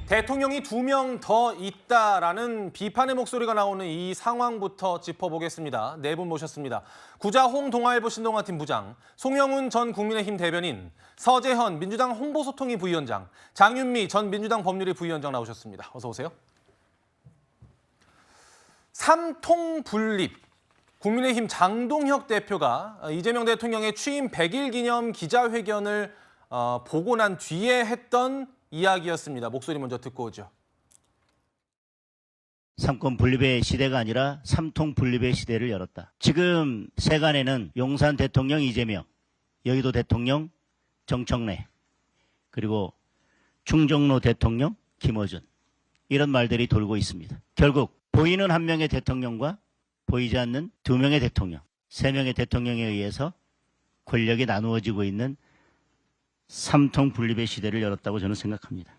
대통령이 2명 더 있다라는 비판의 목소리가 나오는 이 상황부터 짚어보겠습니다. 네 분 모셨습니다. 구자홍 동아일보 신동아팀 부장, 송영훈 전 국민의힘 대변인, 서재현 민주당 홍보소통위 부위원장, 장윤미 전 민주당 법률위 부위원장 나오셨습니다. 어서 오세요. 삼통 분립. 국민의힘 장동혁 대표가 이재명 대통령의 취임 100일 기념 기자회견을 보고 난 뒤에 했던 이야기였습니다. 목소리 먼저 듣고 오죠. 삼권 분립의 시대가 아니라 삼통 분립의 시대를 열었다. 지금 세간에는 용산 대통령 이재명, 여의도 대통령 정청래, 그리고 충정로 대통령 김어준, 이런 말들이 돌고 있습니다. 결국 보이는 한 명의 대통령과 보이지 않는 2명의 대통령, 3명의 대통령에 의해서 권력이 나누어지고 있는 삼통 분립의 시대를 열었다고 저는 생각합니다.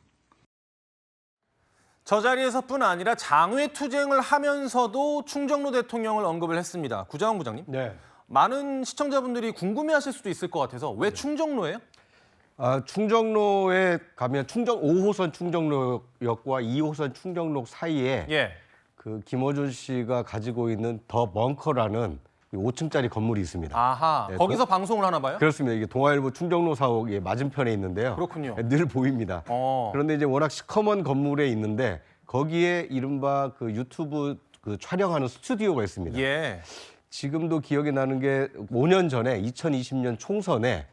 저 자리에서뿐 아니라 장외투쟁을 하면서도 충정로 대통령을 언급을 했습니다. 구자홍 부장님. 네. 많은 시청자분들이 궁금해하실 수도 있을 것 같아서 왜 충정로예요? 충정로에 가면 5호선 충정로역과 2호선 충정로 사이에 그 김어준 씨가 가지고 있는 더 벙커라는 5층짜리 건물이 있습니다. 아하, 네, 거기서 방송을 하나 봐요? 그렇습니다. 이게 동아일보 충정로 사옥의 맞은편에 있는데요. 그렇군요. 늘 보입니다. 그런데 이제 워낙 시커먼 건물에 있는데 거기에 이른바 그 유튜브 그 촬영하는 스튜디오가 있습니다. 예. 지금도 기억이 나는 게 5년 전에 2020년 총선에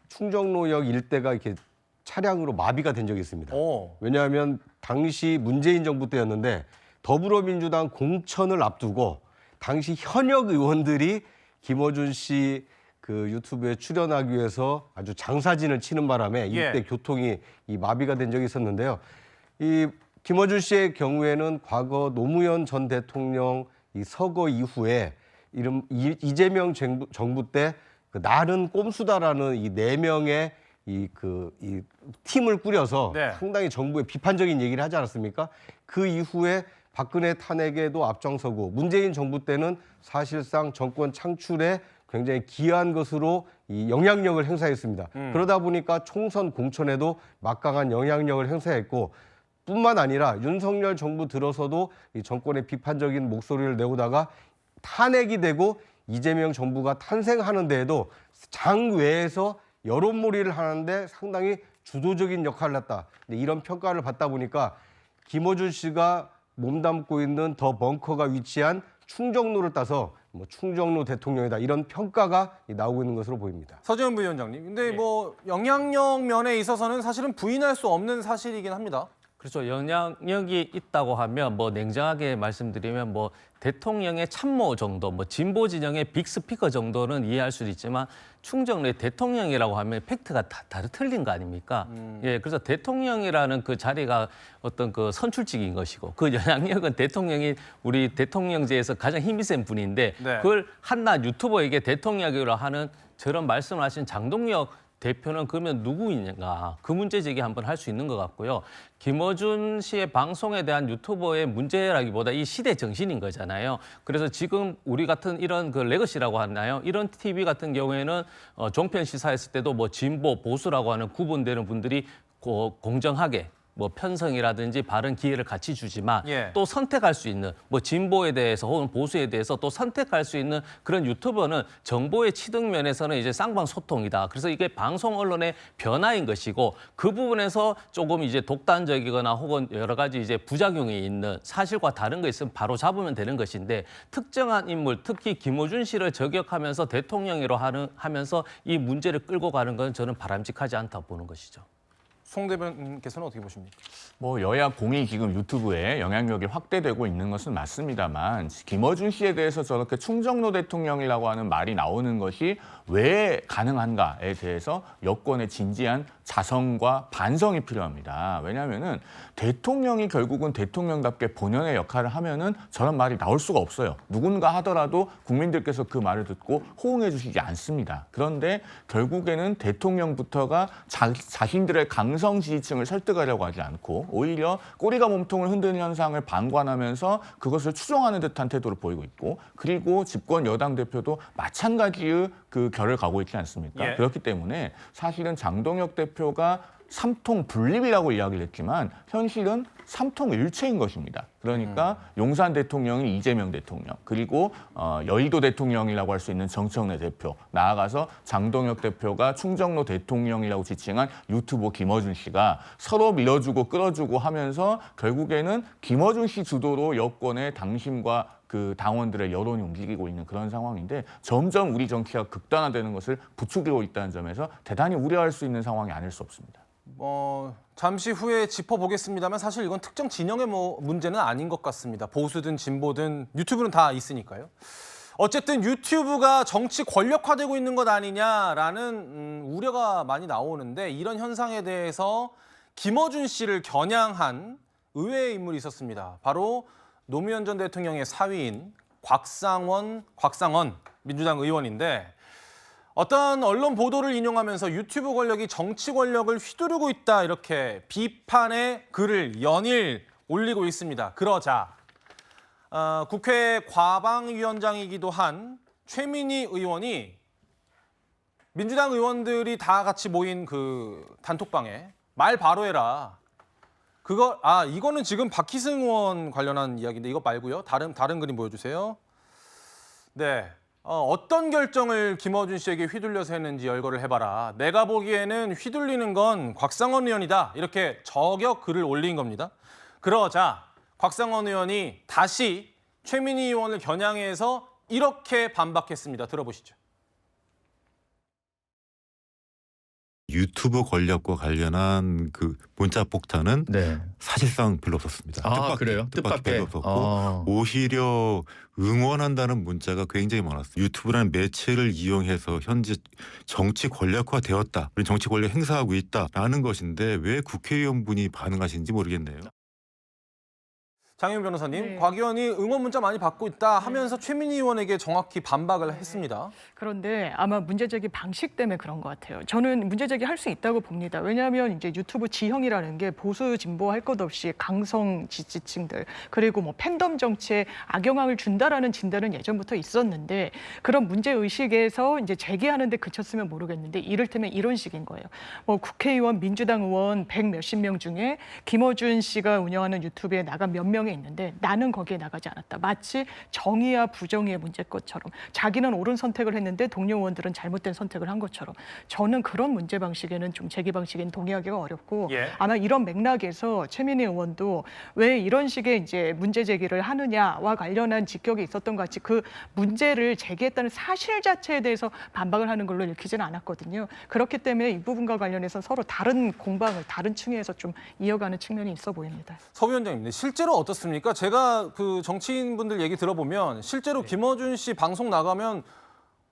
충정로역 일대가 이렇게 차량으로 마비가 된 적이 있습니다. 왜냐하면 당시 문재인 정부 때였는데 더불어민주당 공천을 앞두고 당시 현역 의원들이 김어준 씨 그 유튜브에 출연하기 위해서 아주 장사진을 치는 바람에 이때 교통이 마비가 된 적이 있었는데요. 이 김어준 씨의 경우에는 과거 노무현 전 대통령 이 서거 이후에 이재명 정부 때 그 나는 꼼수다라는 이 4명의 이 팀을 꾸려서 상당히 정부에 비판적인 얘기를 하지 않았습니까? 그 이후에 박근혜 탄핵에도 앞장서고 문재인 정부 때는 사실상 정권 창출에 굉장히 기여한 것으로 이 영향력을 행사했습니다. 그러다 보니까 총선 공천에도 막강한 영향력을 행사했고 뿐만 아니라 윤석열 정부 들어서도 이 정권의 비판적인 목소리를 내오다가 탄핵이 되고 이재명 정부가 탄생하는 데에도 장외에서 여론몰이를 하는데 상당히 주도적인 역할을 했다. 이런 평가를 받다 보니까 김어준 씨가 몸담고 있는 더 벙커가 위치한 충정로를 따서 충정로 대통령이다 이런 평가가 나오고 있는 것으로 보입니다. 서재현 부위원장님. 근데 뭐 영향력 면에 있어서는 사실은 부인할 수 없는 사실이긴 합니다. 그렇죠. 영향력이 있다고 하면 뭐 냉정하게 말씀드리면 뭐 대통령의 참모 정도, 뭐 진보 진영의 빅스피커 정도는 이해할 수도 있지만 충정로의 대통령이라고 하면 팩트가 다 틀린 거 아닙니까? 예, 그래서 대통령이라는 그 자리가 어떤 그 선출직인 것이고 그 영향력은 대통령이 우리 대통령제에서 가장 힘이 센 분인데 그걸 한낱 유튜버에게 대통령이라고 하는 저런 말씀을 하신 장동혁 대표는 그러면 누구인가 그 문제 제기 한번 할 수 있는 것 같고요. 김어준 씨의 방송에 대한 유튜버의 문제라기보다 이 시대 정신인 거잖아요. 그래서 지금 우리 같은 이런 그 레거시라고 하나요? 이런 TV 같은 경우에는 종편 시사했을 때도 뭐 진보 보수라고 하는 구분되는 분들이 공정하게 뭐 편성이라든지 바른 기회를 같이 주지만 또 선택할 수 있는 뭐 진보에 대해서 혹은 보수에 대해서 또 선택할 수 있는 그런 유튜버는 정보의 취득 면에서는 이제 쌍방 소통이다. 그래서 이게 방송 언론의 변화인 것이고 그 부분에서 조금 이제 독단적이거나 혹은 여러 가지 이제 부작용이 있는 사실과 다른 거 있으면 바로 잡으면 되는 것인데 특정한 인물, 특히 김어준 씨를 저격하면서 대통령으로 하면서 이 문제를 끌고 가는 건 저는 바람직하지 않다 보는 것이죠. 송 대변인께서는 어떻게 보십니까? 뭐 여야 공이 지금 유튜브에 영향력이 확대되고 있는 것은 맞습니다만 김어준 씨에 대해서 저렇게 충정로 대통령이라고 하는 말이 나오는 것이 왜 가능한가에 대해서 여권의 진지한 자성과 반성이 필요합니다. 왜냐하면은 대통령이 결국은 대통령답게 본연의 역할을 하면은 저런 말이 나올 수가 없어요. 누군가 하더라도 국민들께서 그 말을 듣고 호응해 주시지 않습니다. 그런데 결국에는 대통령부터가 자신들의 강성 지지층을 설득하려고 하지 않고 오히려 꼬리가 몸통을 흔드는 현상을 방관하면서 그것을 추종하는 듯한 태도를 보이고 있고 그리고 집권 여당 대표도 마찬가지의 그 결을 가고 있지 않습니까? 그렇기 때문에 사실은 장동혁 대표가 삼통 분립이라고 이야기를 했지만 현실은 삼통일체인 것입니다. 그러니까 용산 대통령이 이재명 대통령, 그리고 여의도 대통령이라고 할 수 있는 정청래 대표, 나아가서 장동혁 대표가 충정로 대통령이라고 지칭한 유튜버 김어준 씨가 서로 밀어주고 끌어주고 하면서 결국에는 김어준 씨 주도로 여권의 당심과 그 당원들의 여론이 움직이고 있는 그런 상황인데 점점 우리 정치가 극단화되는 것을 부추기고 있다는 점에서 대단히 우려할 수 있는 상황이 아닐 수 없습니다. 잠시 후에 짚어보겠습니다만 사실 이건 특정 진영의 문제는 아닌 것 같습니다. 보수든 진보든 유튜브는 다 있으니까요. 어쨌든 유튜브가 정치 권력화되고 있는 것 아니냐라는 우려가 많이 나오는데 이런 현상에 대해서 김어준 씨를 겨냥한 의외의 인물이 있었습니다. 바로 노무현 전 대통령의 사위인 곽상원 민주당 의원인데 어떤 언론 보도를 인용하면서 유튜브 권력이 정치 권력을 휘두르고 있다 이렇게 비판의 글을 연일 올리고 있습니다. 그러자 국회 과방위원장이기도 한 최민희 의원이 민주당 의원들이 다 같이 모인 그 단톡방에 말 바로 해라. 이거는 지금 박희승 의원 관련한 이야기인데 이거 말고요. 다른 그림 보여주세요. 네. 어떤 결정을 김어준 씨에게 휘둘려서 했는지 열거를 해봐라. 내가 보기에는 휘둘리는 건 곽상원 의원이다. 이렇게 저격 글을 올린 겁니다. 그러자 곽상원 의원이 다시 최민희 의원을 겨냥해서 이렇게 반박했습니다. 들어보시죠. 유튜브 권력과 관련한 그 문자 폭탄은 사실상 별로 없었습니다. 그래요? 뜻밖의 별로 없었고 오히려 응원한다는 문자가 굉장히 많았어요. 유튜브라는 매체를 이용해서 현재 정치 권력화되었다, 정치 권력 행사하고 있다라는 것인데 왜 국회의원분이 반응하시는지 모르겠네요. 장혜윤 변호사님, 네. 곽 의원이 응원 문자 많이 받고 있다 하면서 최민희 의원에게 정확히 반박을 했습니다. 그런데 아마 문제제기 방식 때문에 그런 것 같아요. 저는 문제제기 할 수 있다고 봅니다. 왜냐하면 이제 유튜브 지형이라는 게 보수 진보 할 것 없이 강성 지지층들 그리고 뭐 팬덤 정치에 악영향을 준다라는 진단은 예전부터 있었는데 그런 문제 의식에서 이제 제기하는 데 그쳤으면 모르겠는데 이를테면 이런 식인 거예요. 뭐 국회의원, 민주당 의원 100 몇십 명 중에 김어준 씨가 운영하는 유튜브에 나간 몇 명이 있는데 나는 거기에 나가지 않았다. 마치 정의와 부정의의 문제 것처럼 자기는 옳은 선택을 했는데 동료 의원들은 잘못된 선택을 한 것처럼 저는 그런 문제 방식에는 좀 제기 방식에는 동의하기가 어렵고 아마 이런 맥락에서 최민희 의원도 왜 이런 식의 이제 문제 제기를 하느냐와 관련한 직격이 있었던 것 같이 그 문제를 제기했다는 사실 자체에 대해서 반박을 하는 걸로 읽히지는 않았거든요. 그렇기 때문에 이 부분과 관련해서 서로 다른 공방을 다른 층에서 좀 이어가는 측면이 있어 보입니다. 서 위원장님, 실제로 어떻습니까? 제가 그 정치인분들 얘기 들어보면 실제로 김어준 씨 방송 나가면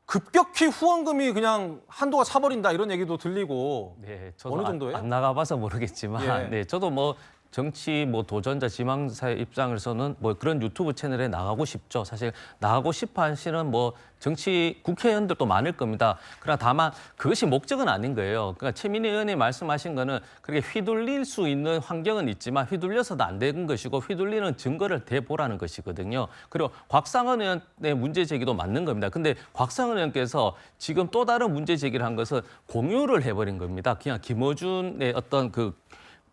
급격히 후원금이 그냥 한도가 차버린다 이런 얘기도 들리고 네, 저도 어느 정도예요? 안 나가봐서 모르겠지만, 네, 저도 뭐 정치 뭐 도전자 지망자의 입장에서는 뭐 그런 유튜브 채널에 나가고 싶죠. 사실 나가고 싶어 하시는 뭐 정치 국회의원들도 많을 겁니다. 그러나 다만 그것이 목적은 아닌 거예요. 그러니까 최민희 의원이 말씀하신 거는 그렇게 휘둘릴 수 있는 환경은 있지만 휘둘려서도 안 되는 것이고 휘둘리는 증거를 대보라는 것이거든요. 그리고 곽상원 의원의 문제 제기도 맞는 겁니다. 근데 곽상원 의원께서 지금 또 다른 문제 제기를 한 것은 공유를 해버린 겁니다. 그냥 김어준의 어떤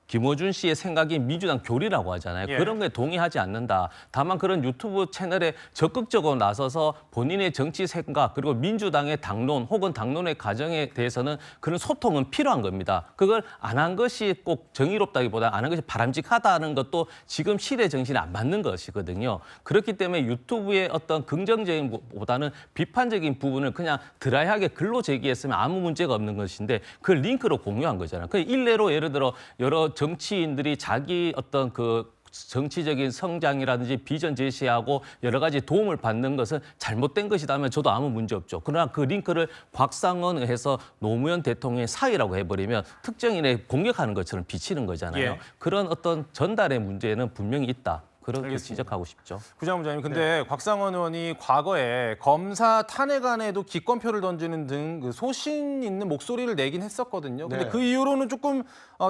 김어준 씨의 생각이 민주당 교리라고 하잖아요. 그런 거에 동의하지 않는다. 다만 그런 유튜브 채널에 적극적으로 나서서 본인의 정치 생각 그리고 민주당의 당론 혹은 당론의 과정에 대해서는 그런 소통은 필요한 겁니다. 그걸 안 한 것이 꼭 정의롭다기보다 안 한 것이 바람직하다는 것도 지금 시대 정신에 안 맞는 것이거든요. 그렇기 때문에 유튜브의 어떤 긍정적인 보다는 비판적인 부분을 그냥 드라이하게 글로 제기했으면 아무 문제가 없는 것인데 그걸 링크로 공유한 거잖아요. 그 일례로 예를 들어 여러 정치인들이 자기 어떤 그 정치적인 성장이라든지 비전 제시하고 여러 가지 도움을 받는 것은 잘못된 것이라면 저도 아무 문제 없죠. 그러나 그 링크를 곽상원을 해서 노무현 대통령의 사위라고 해버리면 특정인에 공격하는 것처럼 비치는 거잖아요. 그런 어떤 전달의 문제는 분명히 있다. 그렇게 지적하고 싶죠. 구자문자님, 근데 곽상원 의원이 과거에 검사 탄핵안에도 기권표를 던지는 등 그 소신 있는 목소리를 내긴 했었거든요. 근데 그 이후로는 조금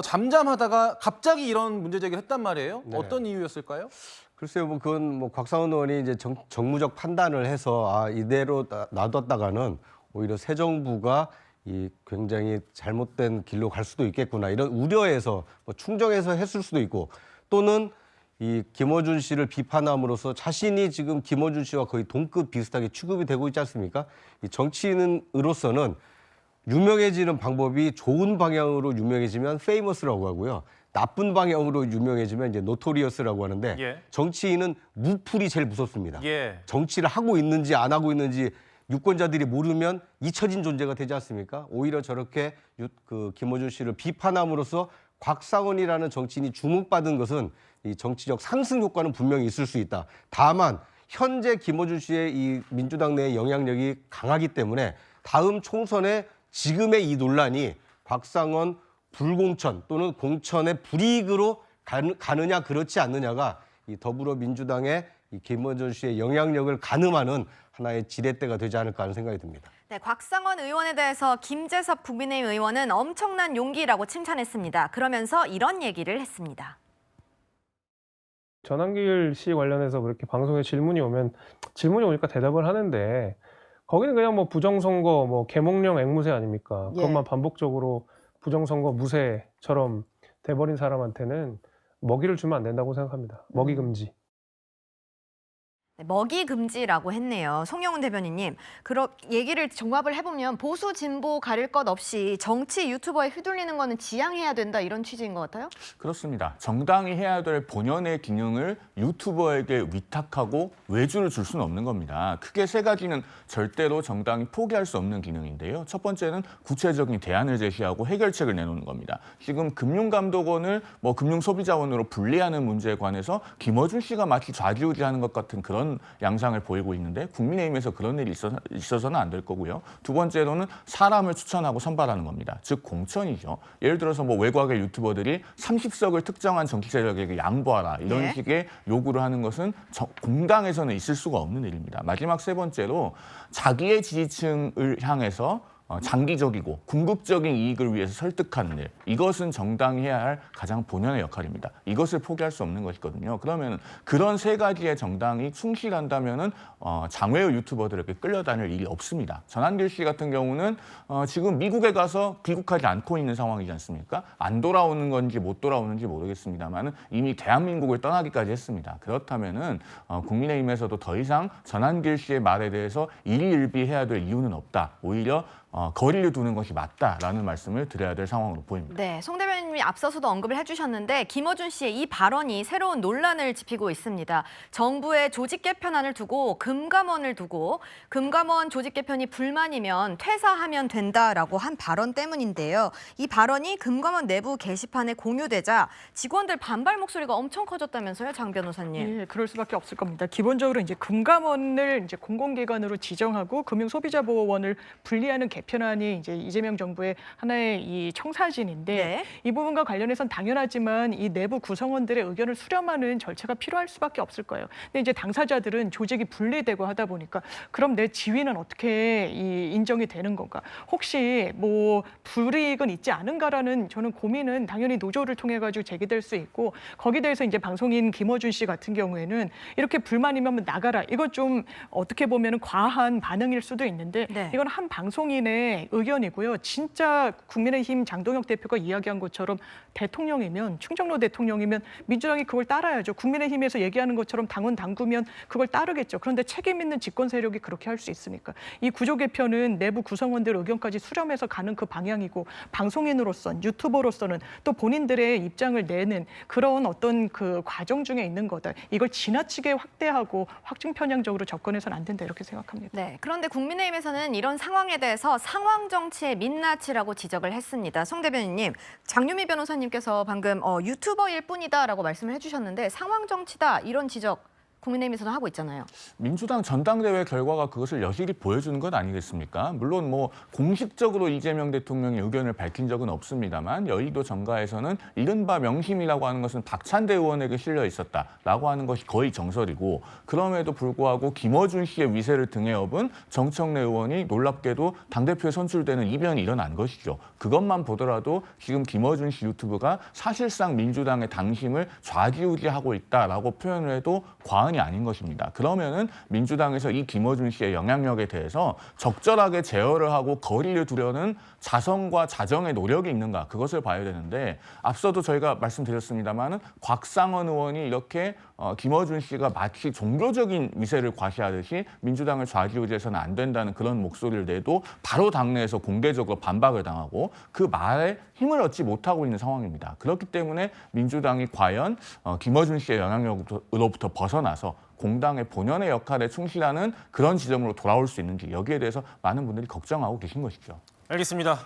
잠잠하다가 갑자기 이런 문제 제기를 했단 말이에요. 어떤 이유였을까요? 글쎄요, 뭐 그건 뭐 곽상원 의원이 이제 정무적 판단을 해서 이대로 놔뒀다가는 오히려 새 정부가 이 굉장히 잘못된 길로 갈 수도 있겠구나 이런 우려에서 뭐 충정해서 했을 수도 있고 또는 이 김어준 씨를 비판함으로써 자신이 지금 김어준 씨와 거의 동급 비슷하게 취급이 되고 있지 않습니까? 이 정치인으로서는 유명해지는 방법이 좋은 방향으로 유명해지면 페이머스라고 하고요. 나쁜 방향으로 유명해지면 이제 노토리어스라고 하는데 예. 정치인은 무풀이 제일 무섭습니다. 예. 정치를 하고 있는지 안 하고 있는지 유권자들이 모르면 잊혀진 존재가 되지 않습니까? 오히려 저렇게 김어준 씨를 비판함으로써 곽상원이라는 정치인이 주목받은 것은 이 정치적 상승 효과는 분명히 있을 수 있다. 다만 현재 김어준 씨의 이 민주당 내의 영향력이 강하기 때문에 다음 총선에 지금의 이 논란이 곽상원 불공천 또는 공천의 불이익으로 가느냐 그렇지 않느냐가 이 더불어민주당의 이 김어준 씨의 영향력을 가늠하는 하나의 지렛대가 되지 않을까 하는 생각이 듭니다. 네, 곽상원 의원에 대해서 김재섭 국민의힘 의원은 엄청난 용기라고 칭찬했습니다. 그러면서 이런 얘기를 했습니다. 전한길 씨 관련해서 그렇게 방송에 질문이 오니까 대답을 하는데 거기는 그냥 뭐 부정선거, 뭐 계몽령 앵무새 아닙니까? 그것만 반복적으로 부정선거 무쇠처럼 돼버린 사람한테는 먹이를 주면 안 된다고 생각합니다. 먹이 금지. 네, 먹이 금지라고 했네요. 송영훈 대변인님, 얘기를 종합을 해보면 보수 진보 가릴 것 없이 정치 유튜버에 휘둘리는 거는 지양해야 된다 이런 취지인 것 같아요? 그렇습니다. 정당이 해야 될 본연의 기능을 유튜버에게 위탁하고 외주를 줄 수는 없는 겁니다. 크게 세 가지는 절대로 정당이 포기할 수 없는 기능인데요. 첫 번째는 구체적인 대안을 제시하고 해결책을 내놓는 겁니다. 지금 금융감독원을 금융소비자원으로 분리하는 문제에 관해서 김어준 씨가 마치 좌지우지하는 것 같은 그런 양상을 보이고 있는데 국민의힘에서 그런 일이 있어서는 안 될 거고요. 두 번째로는 사람을 추천하고 선발하는 겁니다. 즉 공천이죠. 예를 들어서 외곽의 유튜버들이 30석을 특정한 정치 세력에게 양보하라 이런 식의 요구를 하는 것은 공당에서는 있을 수가 없는 일입니다. 마지막 세 번째로 자기의 지지층을 향해서 장기적이고 궁극적인 이익을 위해서 설득하는 일. 이것은 정당이 해야 할 가장 본연의 역할입니다. 이것을 포기할 수 없는 것이거든요. 그러면 그런 세 가지의 정당이 충실한다면은 장외의 유튜버들에게 끌려다닐 일이 없습니다. 전한길 씨 같은 경우는 지금 미국에 가서 귀국하지 않고 있는 상황이지 않습니까? 안 돌아오는 건지 못 돌아오는지 모르겠습니다만은 이미 대한민국을 떠나기까지 했습니다. 그렇다면은 국민의힘에서도 더 이상 전한길 씨의 말에 대해서 일희일비해야 될 이유는 없다. 오히려 거리를 두는 것이 맞다라는 말씀을 드려야 될 상황으로 보입니다. 네, 송 대변인님이 앞서서도 언급을 해주셨는데 김어준 씨의 이 발언이 새로운 논란을 짚이고 있습니다. 정부의 조직 개편안을 두고 금감원 조직 개편이 불만이면 퇴사하면 된다라고 한 발언 때문인데요. 이 발언이 금감원 내부 게시판에 공유되자 직원들 반발 목소리가 엄청 커졌다면서요, 장 변호사님? 예, 그럴 수밖에 없을 겁니다. 기본적으로 이제 금감원을 이제 공공기관으로 지정하고 금융소비자보호원을 분리하는 개편안이 이제 이재명 정부의 하나의 이 청사진인데 이 부분과 관련해서는 당연하지만 이 내부 구성원들의 의견을 수렴하는 절차가 필요할 수밖에 없을 거예요. 근데 이제 당사자들은 조직이 분리되고 하다 보니까 그럼 내 지위는 어떻게 인정이 되는 건가? 혹시 불이익은 있지 않은가라는 저는 고민은 당연히 노조를 통해 가지고 제기될 수 있고 거기에 대해서 이제 방송인 김어준 씨 같은 경우에는 이렇게 불만이면 나가라. 이건 좀 어떻게 보면 과한 반응일 수도 있는데 이건 한 방송인의 의견이고요. 진짜 국민의힘 장동혁 대표가 이야기한 것처럼 대통령이면 충정로 대통령이면 민주당이 그걸 따라야죠. 국민의힘에서 얘기하는 것처럼 당원 당구면 그걸 따르겠죠. 그런데 책임 있는 집권 세력이 그렇게 할 수 있습니까? 이 구조 개편은 내부 구성원들 의견까지 수렴해서 가는 그 방향이고 방송인으로선 유튜버로서는 또 본인들의 입장을 내는 그런 어떤 그 과정 중에 있는 거다. 이걸 지나치게 확대하고 확증 편향적으로 접근해서는 안 된다 이렇게 생각합니다. 네, 그런데 국민의힘에서는 이런 상황에 대해서 상황 정치의 민낯이라고 지적을 했습니다. 송 대변인님, 장유미 변호사님께서 방금 유튜버일 뿐이다라고 말씀을 해주셨는데 상황 정치다 이런 지적 국민의힘에서는 하고 있잖아요. 민주당 전당대회 결과가 그것을 여실히 보여주는 것 아니겠습니까? 물론 공식적으로 이재명 대통령이 의견을 밝힌 적은 없습니다만 여의도 정가에서는 이른바 명심이라고 하는 것은 박찬대 의원에게 실려 있었다라고 하는 것이 거의 정설이고 그럼에도 불구하고 김어준 씨의 위세를 등에 업은 정청래 의원이 놀랍게도 당대표에 선출되는 이변이 일어난 것이죠. 그것만 보더라도 지금 김어준 씨 유튜브가 사실상 민주당의 당심을 좌지우지하고 있다라고 표현을 해도 과언이 과언이 아닌 것입니다. 그러면은 민주당에서 이 김어준 씨의 영향력에 대해서 적절하게 제어를 하고 거리를 두려는 자성과 자정의 노력이 있는가, 그것을 봐야 되는데, 앞서도 저희가 말씀드렸습니다마는 곽상원 의원이 이렇게 김어준 씨가 마치 종교적인 위세를 과시하듯이 민주당을 좌지우지해서는 안 된다는 그런 목소리를 내도 바로 당내에서 공개적으로 반박을 당하고 그 말에 힘을 얻지 못하고 있는 상황입니다. 그렇기 때문에 민주당이 과연 김어준 씨의 영향력으로부터 벗어나서 공당의 본연의 역할에 충실하는 그런 지점으로 돌아올 수 있는지, 여기에 대해서 많은 분들이 걱정하고 계신 것이죠. 알겠습니다.